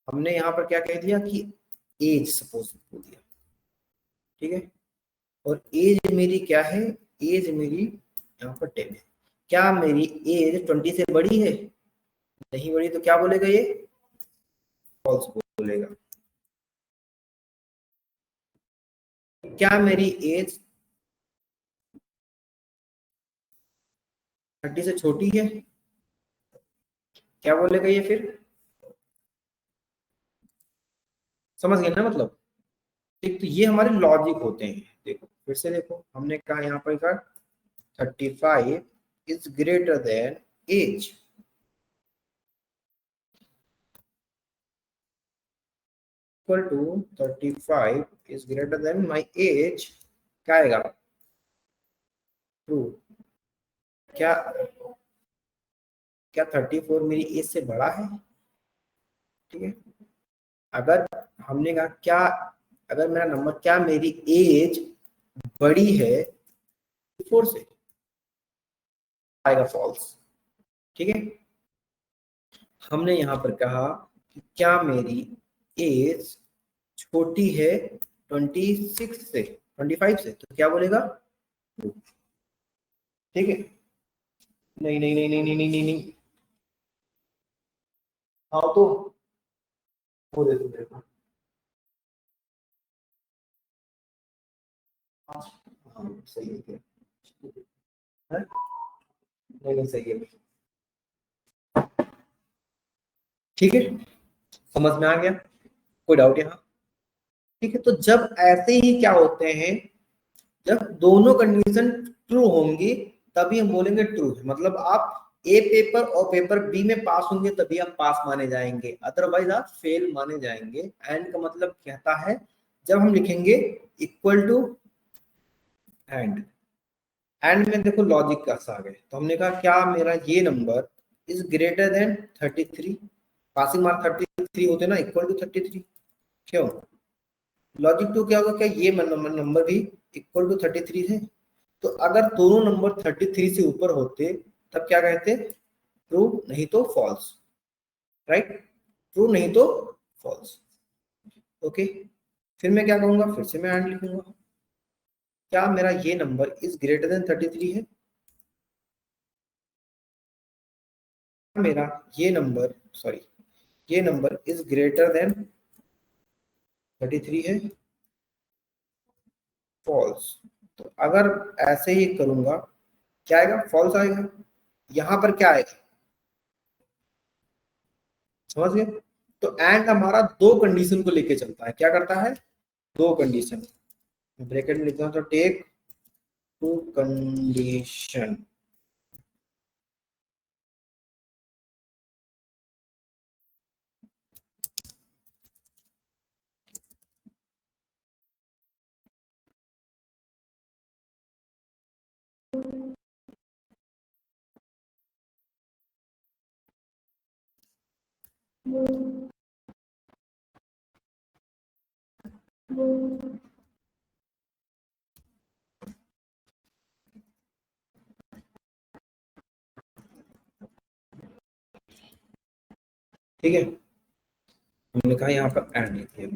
हमने यहाँ पर क्या कह दिया कि एज सपोज बोल दिया, ठीक है। और एज मेरी क्या है? एज मेरी यहाँ पर 10 है। क्या मेरी एज 20 से बड़ी है? नहीं बड़ी, तो क्या बोलेगा ये? फॉल्स बोलेगा। क्या मेरी एज 30 से छोटी है? क्या बोलेगा ये फिर? समझ गए ना मतलब? ठीक, तो ये हमारे लॉजिक होते हैं। देखो फिर से देखो, हमने कहा यहाँ पर 35 is greater than age, equal to 35 is greater than my age, क्या आएगा? ट्रू। क्या क्या 34 मेरी एज से बड़ा है? ठीक है। अगर हमने कहा क्या, अगर मेरा नंबर, क्या मेरी एज बड़ी है 4 से, आएगा फॉल्स, ठीक है। हमने यहाँ पर कहा कि क्या मेरी एज छोटी है 26 से, 25 से, तो क्या बोलेगा? ठीक है। नहीं नहीं नहीं नहीं नहीं नहीं नहीं, नहीं। हाँ तो वो देखो देखो, हाँ सही है क्या? है? नहीं नहीं सही है, ठीक है, समझ में आ गया, कोई डाउट यहाँ? ठीक है, तो जब ऐसे ही क्या होते हैं, जब दोनों कंडीशन ट्रू होंगी तभी हम बोलेंगे ट्रू है, मतलब आप ए पेपर और पेपर बी में पास होंगे तभी आप पास माने जाएंगे, अदरवाइज आप फेल माने जाएंगे। एंड का मतलब कहता है जब हम लिखेंगे इक्वल टू एंड, एंड में देखो लॉजिक कैसा आ गए, तो हमने कहा क्या मेरा ये number is greater then 33, passing mark 33 होते ना, इक्वल टू 33, क्यों? लॉजिक टू क्या होगा, क्या ये नंबर भी इक्वल टू 33 है? तो अगर दोनों नंबर 33 से ऊपर होते तब क्या कहते, ट्रू नहीं तो फॉल्स, राइट, ट्रू नहीं तो फॉल्स। ओके, फिर मैं क्या कहूंगा, फिर से मैं एंड लिखूंगा, क्या मेरा ये नंबर इज ग्रेटर देन 33 है, मेरा ये नंबर सॉरी ये नंबर इज ग्रेटर देन 33 है, फॉल्स। तो अगर ऐसे ही करूंगा क्या आएगा, फॉल्स आएगा, यहां पर क्या आएगा, समझ गए? तो एंड हमारा दो कंडीशन को लेके चलता है, क्या करता है, दो कंडीशन, ब्रैकेट में लिखता हूं तो टेक टू कंडीशन, ठीक है, हमने कहा यहाँ पर एंड लिखिए,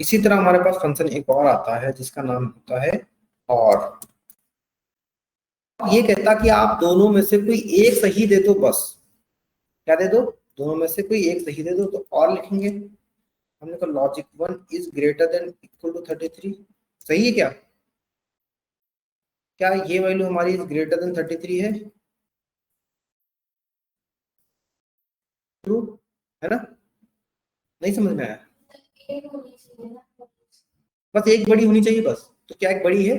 इसी तरह हमारे पास फंक्शन एक और आता है जिसका नाम होता है और, ये कहता कि आप दोनों में से कोई एक सही दे दो बस, क्या दे दो, दोनों में से कोई एक सही दे दो, तो और लिखेंगे, हमने कहा logic 1 is greater than equal to 33, सही है क्या, क्या ये वैल्यू हमारी इज ग्रेटर देन 33 है, ट्रू है ना, नहीं समझ में आया, बस एक बड़ी होनी चाहिए बस, तो क्या एक बड़ी है,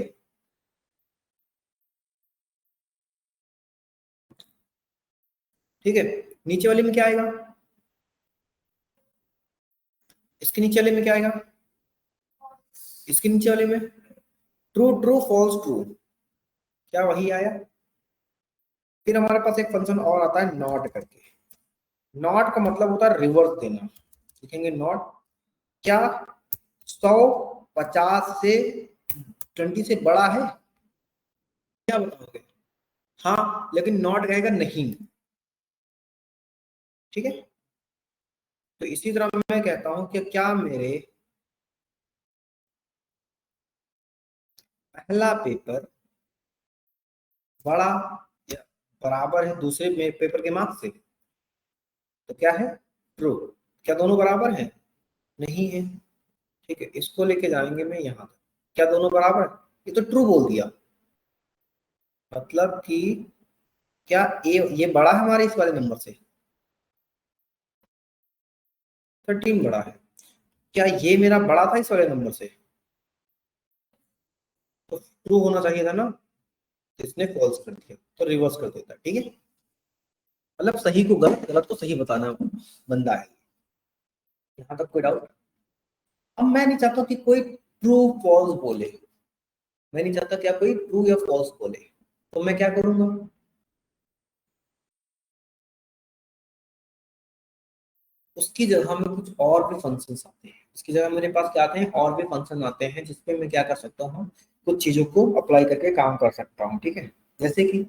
ठीक है, नीचे वाले में क्या आएगा, इसके नीचे वाले में क्या आएगा, इसके नीचे वाले में ट्रू ट्रू फॉल्स ट्रू, क्या वही आया? फिर हमारे पास एक फंक्शन और आता है नॉट करके, नॉट का मतलब होता है रिवर्स देना, लिखेंगे नॉट, क्या 100 50 से 20 से बड़ा है, क्या बताओगे, हाँ, लेकिन नॉट कहेगा नहीं, ठीक है, तो इसी तरह मैं कहता हूं कि क्या मेरे पहला पेपर बड़ा या बराबर है दूसरे पेपर के मार्क्स से, तो क्या है, ट्रू, क्या दोनों बराबर हैं, नहीं है, ठीक है, इसको लेके जाएंगे मैं यहां तक, क्या दोनों बराबर, ये तो ट्रू बोल दिया, मतलब कि क्या ये बड़ा है हमारे इस वाले नंबर से, 13 बड़ा है, क्या ये मेरा बड़ा था इस वाले नंबर से, तो ट्रू होना चाहिए था ना, इसने फॉल्स कर दिया, तो रिवर्स कर देता, ठीक है, मतलब सही को गलत, गलत को सही बताना बंदा है, यहाँ तक कोई डाउट? अब मैं नहीं चाहता कि कोई ट्रू फॉल्स बोले, मैं नहीं चाहता क्या कोई ट्रू या फॉल्स बोले, तो मैं क्या करूंगा, उसकी जगह में कुछ और भी फंक्शंस आते हैं, इसकी जगह मेरे पास क्या आते हैं, और भी फंक्शन आते हैं जिसपे मैं क्या कर सकता हूँ, कुछ चीजों को अप्लाई करके काम कर सकता हूँ, ठीक है, जैसे कि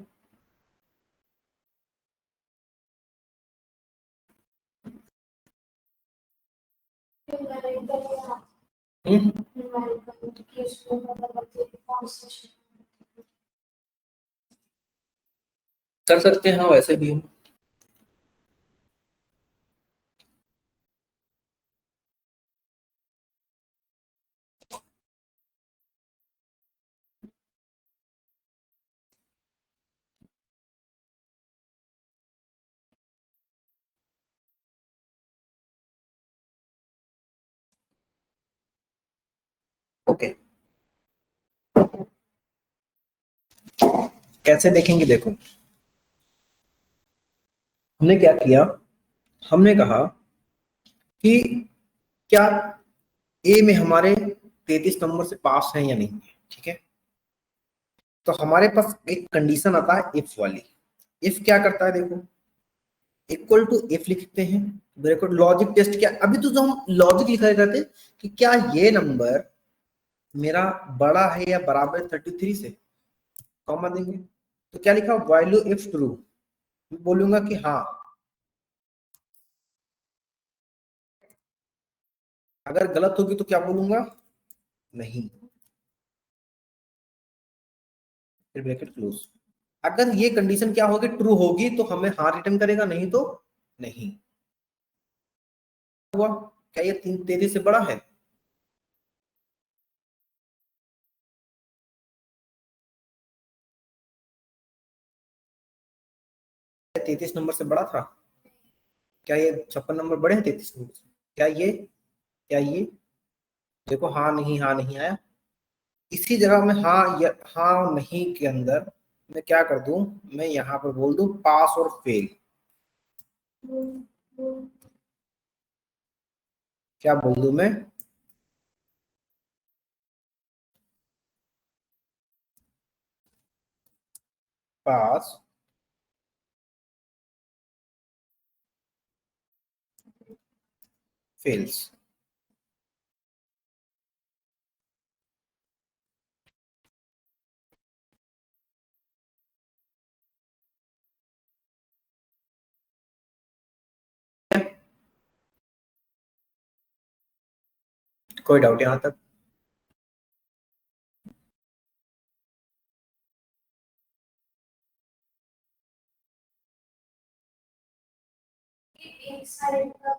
हम्म, कर सकते हैं, हाँ वैसे भी हम ओके, कैसे देखेंगे? देखो, हमने क्या किया, हमने कहा कि क्या ए में हमारे 33 नंबर से पास है या नहीं है, ठीक है। तो हमारे पास एक कंडीशन आता है इफ वाली। इफ क्या करता है, देखो, इक्वल टू इफ लिखते हैं, ब्रैकेट लॉजिक टेस्ट। क्या अभी तो जो हम लॉजिक लिखा रहे थे कि क्या ये नंबर मेरा बड़ा है या बराबर 33 से, कॉमा देंगे। तो क्या लिखा, वैल्यू इफ ट्रू, बोलूंगा कि हाँ। अगर गलत होगी तो क्या बोलूंगा, नहीं, फिर ब्रैकेट क्लोज। अगर ये कंडीशन क्या होगी, ट्रू होगी, तो हमें हाँ रिटर्न करेगा, नहीं तो नहीं। हुआ क्या, ये 33 से बड़ा है? 33 नंबर से बड़ा था? क्या ये 56 नंबर बड़े हैं 33 नंबर से? क्या ये देखो, हाँ नहीं, हाँ नहीं आया। इसी जगह में हाँ या हाँ नहीं के अंदर मैं क्या कर दूं, मैं यहाँ पर बोल दूं पास और फेल। क्या बोल दूं मैं, पास, फेल्स। कोई डाउट यहाँ तक? एक साइड का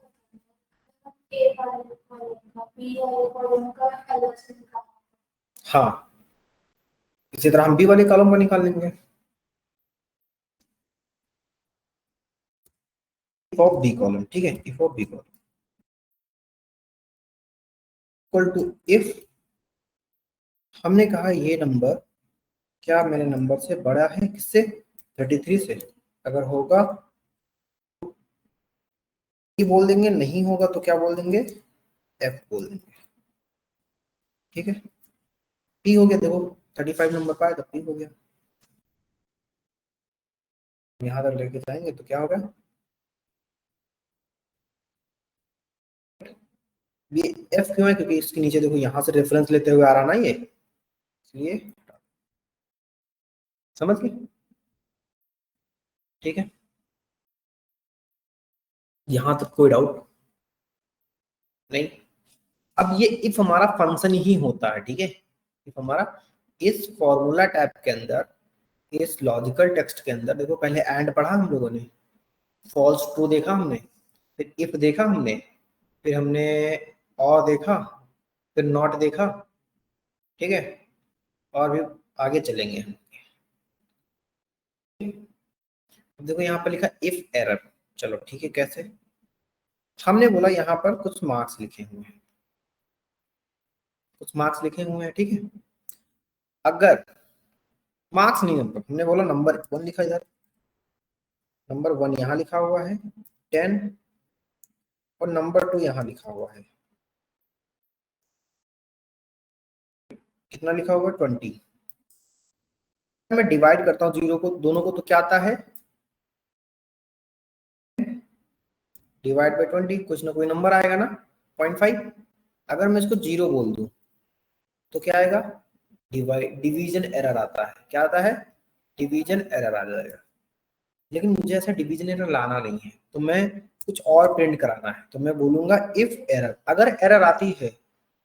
ए वाले कॉलम का बी वाले कॉलम का अलग से निकालना। हाँ, इसी तरह हम बी वाले कॉलम को निकाल लेंगे। इफ ऑफ बी कॉलम, ठीक है, if of B column equal to if, हमने कहा ये नंबर क्या मेरे नंबर से बड़ा है, किससे, 33 से। अगर होगा ये बोल देंगे, नहीं होगा तो क्या बोल देंगे, एफ बोल देंगे, ठीक है। पी हो गया, देखो 35 नंबर पाए तो पी हो गया। यहाँ तक लेके जाएंगे तो क्या होगा, ये एफ क्यों है, क्योंकि इसके नीचे देखो यहाँ से रेफरेंस लेते हुए आ रहा ना ये, इसलिए समझ गए, ठीक है। यहाँ तक कोई डाउट नहीं? अब ये इफ हमारा फंक्शन ही होता है, ठीक है, इफ हमारा इस फॉर्मूला टाइप के अंदर, इस लॉजिकल टेक्स्ट के अंदर, देखो पहले एंड पढ़ा हम लोगों ने, फॉल्स ट्रू देखा हमने, फिर इफ देखा हमने, फिर हमने और देखा, फिर नॉट देखा, ठीक है, और भी आगे चलेंगे हम। देखो यहाँ पर लिखा इफ एरर, चलो ठीक है, कैसे, हमने बोला यहाँ पर कुछ मार्क्स लिखे हुए हैं, कुछ मार्क्स लिखे हुए हैं, ठीक है। अगर मार्क्स नहीं, नंबर, हमने बोला नंबर 1 लिखा इधर, नंबर 1 यहाँ लिखा हुआ है 10, और नंबर 2 यहाँ लिखा हुआ है, कितना लिखा हुआ है, 20। मैं डिवाइड करता हूँ जीरो को, दोनों को, तो क्या आता है, डिवाइड बाई 20, कुछ ना कोई नंबर आएगा ना, 0.5। अगर मैं इसको जीरो बोल दूं तो क्या आएगा, डिवीजन एरर आता है। क्या आता है, डिवीजन एरर आ जाएगा। लेकिन मुझे ऐसा डिवीजन एरर लाना नहीं है, तो मैं कुछ और प्रिंट कराना है, तो मैं बोलूंगा इफ एरर। अगर एरर आती है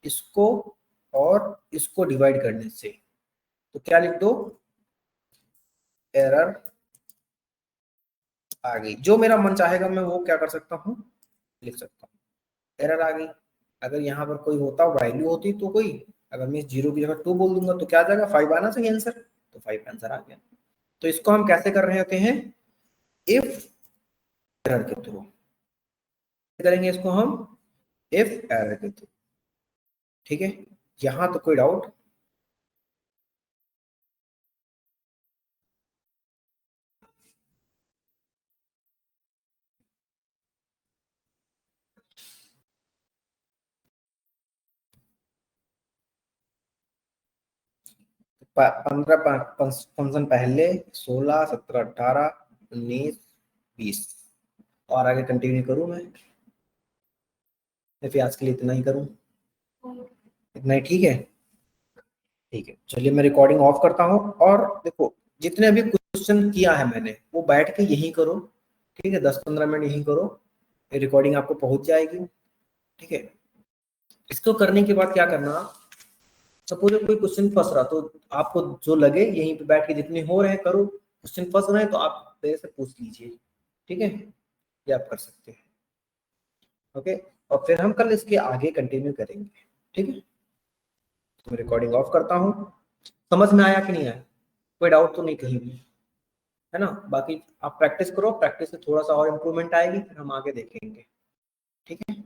इसको और इसको डिवाइड करने से, तो क्या लिख दो, एरर आ गई। जो मेरा मन चाहेगा मैं वो क्या कर सकता हूँ, लिख सकता हूँ, एरर आ गई। अगर यहाँ पर कोई होता, वैल्यू होती तो कोई, अगर मैं जीरो की जगह 2 बोल दूंगा तो क्या आ जाएगा, 5 आना चाहिए आंसर, तो 5 आंसर आ गया। तो इसको हम कैसे कर रहे होते हैं, इफ एरर के थ्रू करेंगे इसको हम, इफ एरर के थ्रू, ठीक है। यहां तो कोई डाउट? पंद्रह फंक्शन पहले, 16, 17, 18, 19, 20 और आगे कंटिन्यू करूं मैं या फिर आज के लिए इतना ही करूं? इतना ही ठीक है? ठीक है, चलिए मैं रिकॉर्डिंग ऑफ करता हूं। और देखो, जितने अभी क्वेश्चन किया है मैंने वो बैठ के यही करो, ठीक है? 10-15 मिनट यही करो, रिकॉर्डिंग आपको पहुंच जाएगी, ठीक है? इसको करने के बाद क्या करना, सपोज कोई क्वेश्चन फंस रहा तो आपको जो लगे यहीं पे बैठ के जितने हो रहे हैं करो, क्वेश्चन फंस रहे हैं तो आप मेरे से पूछ लीजिए, ठीक है? ये आप कर सकते हैं, ओके? और फिर हम कल इसके आगे कंटिन्यू करेंगे, ठीक है? तो मैं रिकॉर्डिंग ऑफ करता हूँ। समझ में आया कि नहीं आया? कोई डाउट तो नहीं कहीं भी, है ना? बाकी आप प्रैक्टिस करो, प्रैक्टिस से थोड़ा सा और इम्प्रूवमेंट आएगी, फिर हम आगे देखेंगे, ठीक है?